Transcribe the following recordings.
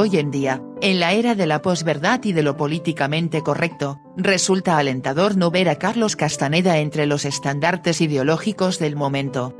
Hoy en día, en la era de la posverdad y de lo políticamente correcto, resulta alentador no ver a Carlos Castaneda entre los estandartes ideológicos del momento.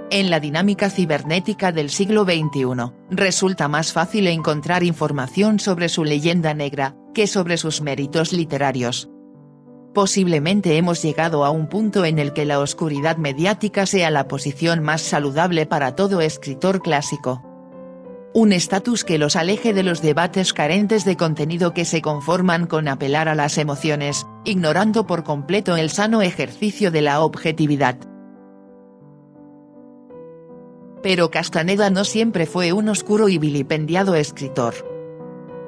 En la dinámica cibernética del siglo XXI, resulta más fácil encontrar información sobre su leyenda negra, que sobre sus méritos literarios. Posiblemente hemos llegado a un punto en el que la oscuridad mediática sea la posición más saludable para todo escritor clásico. Un estatus que los aleje de los debates carentes de contenido que se conforman con apelar a las emociones, ignorando por completo el sano ejercicio de la objetividad. Pero Castaneda no siempre fue un oscuro y vilipendiado escritor.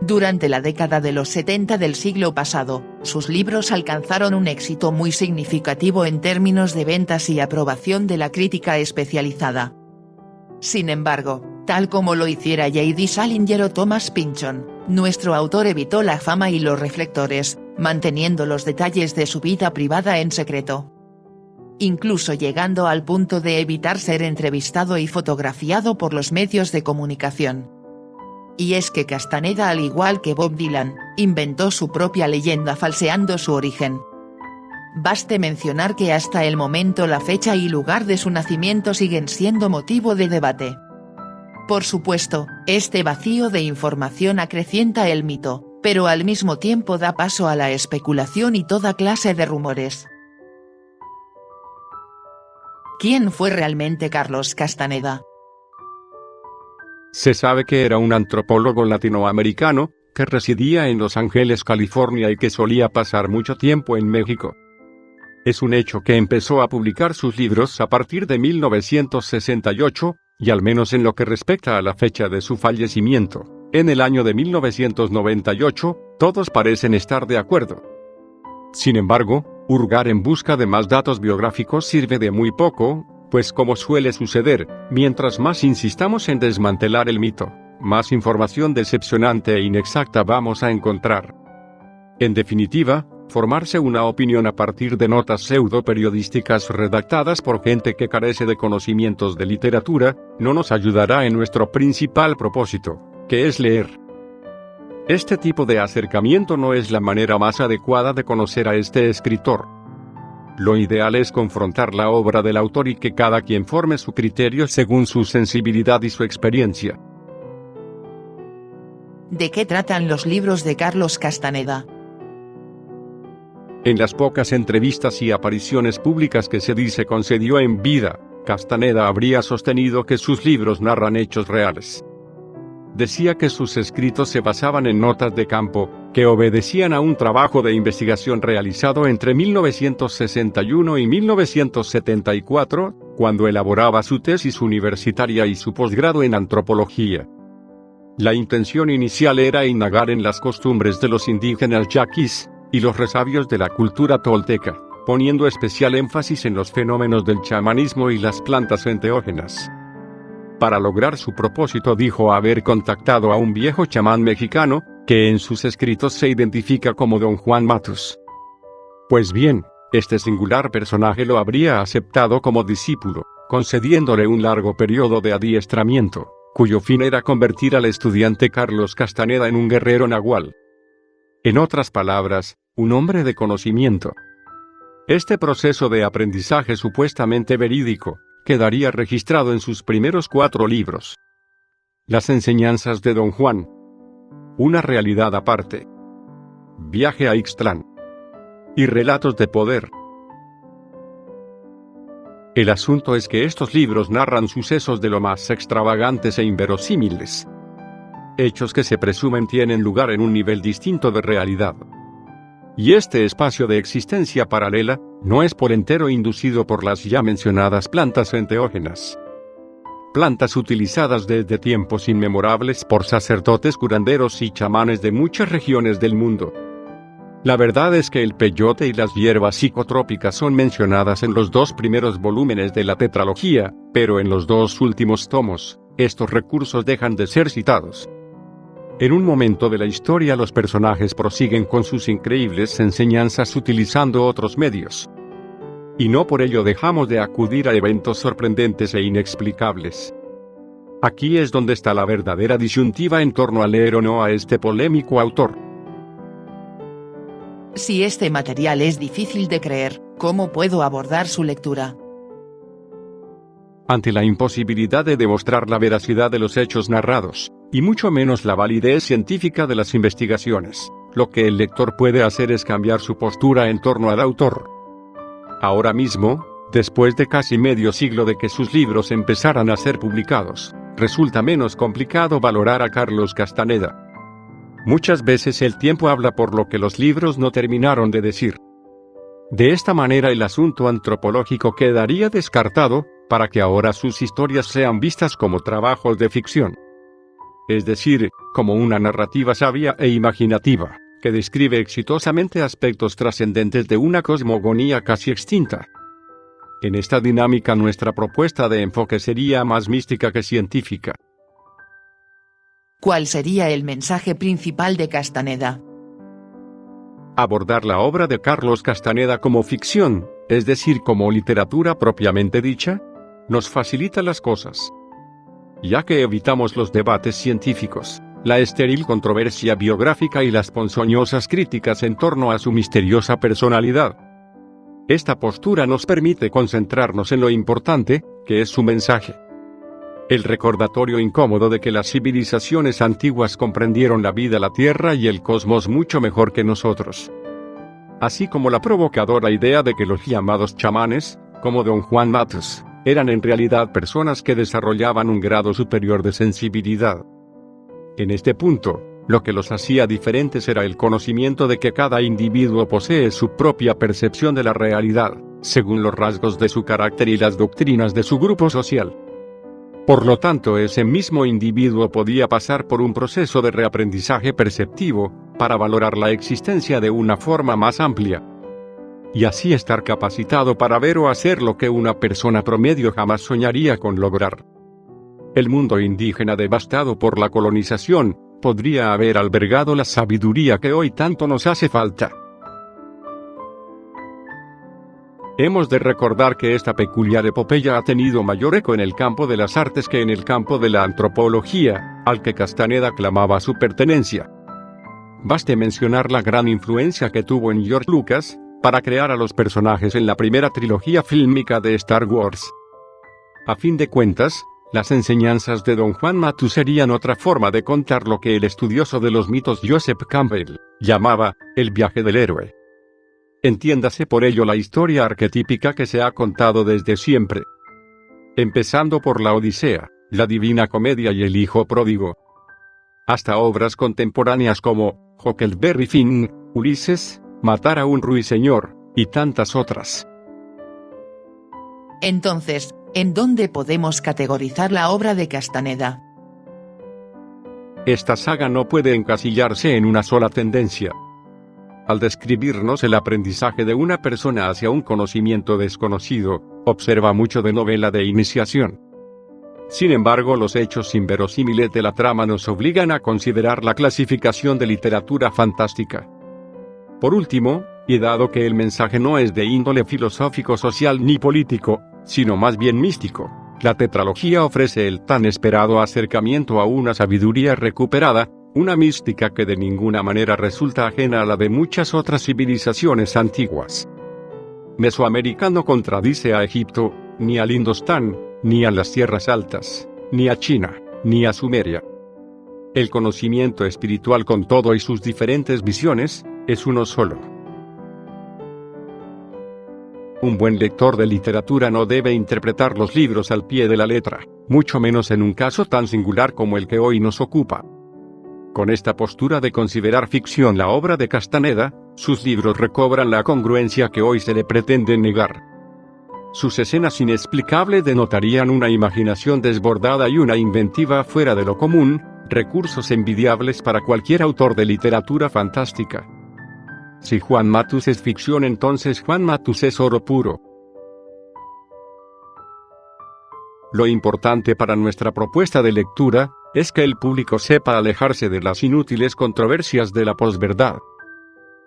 Durante la década de los 70 del siglo pasado, sus libros alcanzaron un éxito muy significativo en términos de ventas y aprobación de la crítica especializada. Sin embargo, tal como lo hiciera J.D. Salinger o Thomas Pynchon, nuestro autor evitó la fama y los reflectores, manteniendo los detalles de su vida privada en secreto. Incluso llegando al punto de evitar ser entrevistado y fotografiado por los medios de comunicación. Y es que Castaneda, al igual que Bob Dylan, inventó su propia leyenda falseando su origen. Baste mencionar que hasta el momento la fecha y lugar de su nacimiento siguen siendo motivo de debate. Por supuesto, este vacío de información acrecienta el mito, pero al mismo tiempo da paso a la especulación y toda clase de rumores. ¿Quién fue realmente Carlos Castaneda? Se sabe que era un antropólogo latinoamericano, que residía en Los Ángeles, California y que solía pasar mucho tiempo en México. Es un hecho que empezó a publicar sus libros a partir de 1968, y al menos en lo que respecta a la fecha de su fallecimiento, en el año de 1998, todos parecen estar de acuerdo. Sin embargo, hurgar en busca de más datos biográficos sirve de muy poco, pues como suele suceder, mientras más insistamos en desmantelar el mito, más información decepcionante e inexacta vamos a encontrar. En definitiva, formarse una opinión a partir de notas pseudo-periodísticas redactadas por gente que carece de conocimientos de literatura, no nos ayudará en nuestro principal propósito, que es leer. Este tipo de acercamiento no es la manera más adecuada de conocer a este escritor. Lo ideal es confrontar la obra del autor y que cada quien forme su criterio según su sensibilidad y su experiencia. ¿De qué tratan los libros de Carlos Castaneda? En las pocas entrevistas y apariciones públicas que se dice concedió en vida, Castaneda habría sostenido que sus libros narran hechos reales. Decía que sus escritos se basaban en notas de campo, que obedecían a un trabajo de investigación realizado entre 1961 y 1974, cuando elaboraba su tesis universitaria y su posgrado en antropología. La intención inicial era indagar en las costumbres de los indígenas yaquis y los resabios de la cultura tolteca, poniendo especial énfasis en los fenómenos del chamanismo y las plantas enteógenas. Para lograr su propósito dijo haber contactado a un viejo chamán mexicano, que en sus escritos se identifica como Don Juan Matus. Pues bien, este singular personaje lo habría aceptado como discípulo, concediéndole un largo periodo de adiestramiento, cuyo fin era convertir al estudiante Carlos Castaneda en un guerrero nahual. En otras palabras, un hombre de conocimiento. Este proceso de aprendizaje supuestamente verídico, quedaría registrado en sus primeros 4 libros. Las enseñanzas de Don Juan. Una realidad aparte. Viaje a Ixtlán. Y relatos de poder. El asunto es que estos libros narran sucesos de lo más extravagantes e inverosímiles. Hechos que se presumen tienen lugar en un nivel distinto de realidad. Y este espacio de existencia paralela, no es por entero inducido por las ya mencionadas plantas enteógenas. Plantas utilizadas desde tiempos inmemorables por sacerdotes curanderos y chamanes de muchas regiones del mundo. La verdad es que el peyote y las hierbas psicotrópicas son mencionadas en los 2 primeros volúmenes de la tetralogía, pero en los 2 últimos tomos, estos recursos dejan de ser citados. En un momento de la historia los personajes prosiguen con sus increíbles enseñanzas utilizando otros medios. Y no por ello dejamos de acudir a eventos sorprendentes e inexplicables. Aquí es donde está la verdadera disyuntiva en torno a leer o no a este polémico autor. Si este material es difícil de creer, ¿cómo puedo abordar su lectura? Ante la imposibilidad de demostrar la veracidad de los hechos narrados, y mucho menos la validez científica de las investigaciones, lo que el lector puede hacer es cambiar su postura en torno al autor. Ahora mismo, después de casi medio siglo de que sus libros empezaran a ser publicados, resulta menos complicado valorar a Carlos Castaneda. Muchas veces el tiempo habla por lo que los libros no terminaron de decir. De esta manera el asunto antropológico quedaría descartado, para que ahora sus historias sean vistas como trabajos de ficción. Es decir, como una narrativa sabia e imaginativa, que describe exitosamente aspectos trascendentes de una cosmogonía casi extinta. En esta dinámica nuestra propuesta de enfoque sería más mística que científica. ¿Cuál sería el mensaje principal de Castaneda? Abordar la obra de Carlos Castaneda como ficción, es decir, como literatura propiamente dicha, nos facilita las cosas. Ya que evitamos los debates científicos, la estéril controversia biográfica y las ponzoñosas críticas en torno a su misteriosa personalidad. Esta postura nos permite concentrarnos en lo importante, que es su mensaje. El recordatorio incómodo de que las civilizaciones antiguas comprendieron la vida, la tierra y el cosmos mucho mejor que nosotros. Así como la provocadora idea de que los llamados chamanes, como don Juan Matus, eran en realidad personas que desarrollaban un grado superior de sensibilidad. En este punto, lo que los hacía diferentes era el conocimiento de que cada individuo posee su propia percepción de la realidad, según los rasgos de su carácter y las doctrinas de su grupo social. Por lo tanto, ese mismo individuo podía pasar por un proceso de reaprendizaje perceptivo, para valorar la existencia de una forma más amplia. Y así estar capacitado para ver o hacer lo que una persona promedio jamás soñaría con lograr. El mundo indígena devastado por la colonización, podría haber albergado la sabiduría que hoy tanto nos hace falta. Hemos de recordar que esta peculiar epopeya ha tenido mayor eco en el campo de las artes que en el campo de la antropología, al que Castaneda clamaba su pertenencia. Baste mencionar la gran influencia que tuvo en George Lucas, para crear a los personajes en la primera trilogía fílmica de Star Wars. A fin de cuentas, las enseñanzas de don Juan Matus serían otra forma de contar lo que el estudioso de los mitos Joseph Campbell llamaba el viaje del héroe. Entiéndase por ello la historia arquetípica que se ha contado desde siempre. Empezando por la Odisea, la Divina Comedia y el Hijo Pródigo, hasta obras contemporáneas como Huckleberry Finn, Ulises, Matar a un ruiseñor, y tantas otras. Entonces, ¿en dónde podemos categorizar la obra de Castaneda? Esta saga no puede encasillarse en una sola tendencia. Al describirnos el aprendizaje de una persona hacia un conocimiento desconocido, observa mucho de novela de iniciación. Sin embargo, los hechos inverosímiles de la trama nos obligan a considerar la clasificación de literatura fantástica. Por último, y dado que el mensaje no es de índole filosófico, social ni político, sino más bien místico, la tetralogía ofrece el tan esperado acercamiento a una sabiduría recuperada, una mística que de ninguna manera resulta ajena a la de muchas otras civilizaciones antiguas. Mesoamericano contradice a Egipto, ni al Indostán, ni a las tierras altas, ni a China, ni a Sumeria. El conocimiento espiritual con todo y sus diferentes visiones, es uno solo. Un buen lector de literatura no debe interpretar los libros al pie de la letra, mucho menos en un caso tan singular como el que hoy nos ocupa. Con esta postura de considerar ficción la obra de Castaneda, sus libros recobran la congruencia que hoy se le pretende negar. Sus escenas inexplicables denotarían una imaginación desbordada y una inventiva fuera de lo común, recursos envidiables para cualquier autor de literatura fantástica. Si Juan Matus es ficción, entonces Juan Matus es oro puro. Lo importante para nuestra propuesta de lectura, es que el público sepa alejarse de las inútiles controversias de la posverdad.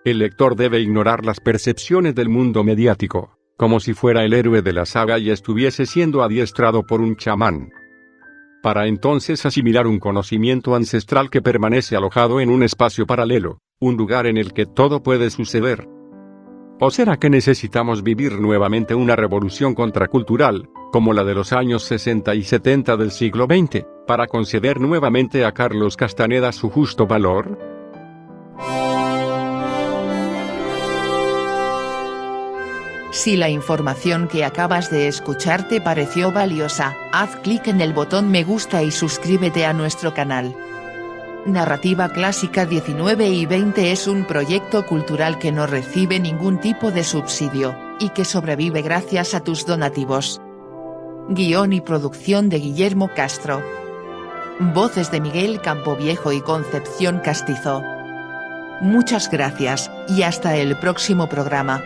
El lector debe ignorar las percepciones del mundo mediático, como si fuera el héroe de la saga y estuviese siendo adiestrado por un chamán. para entonces asimilar un conocimiento ancestral que permanece alojado en un espacio paralelo, un lugar en el que todo puede suceder. ¿O será que necesitamos vivir nuevamente una revolución contracultural, como la de los años 60 y 70 del siglo XX, para conceder nuevamente a Carlos Castaneda su justo valor? Si la información que acabas de escuchar te pareció valiosa, haz clic en el botón me gusta y suscríbete a nuestro canal. Narrativa Clásica 19 y 20 es un proyecto cultural que no recibe ningún tipo de subsidio, y que sobrevive gracias a tus donativos. Guión y producción de Guillermo Castro. Voces de Miguel Campoviejo y Concepción Castizo. Muchas gracias, y hasta el próximo programa.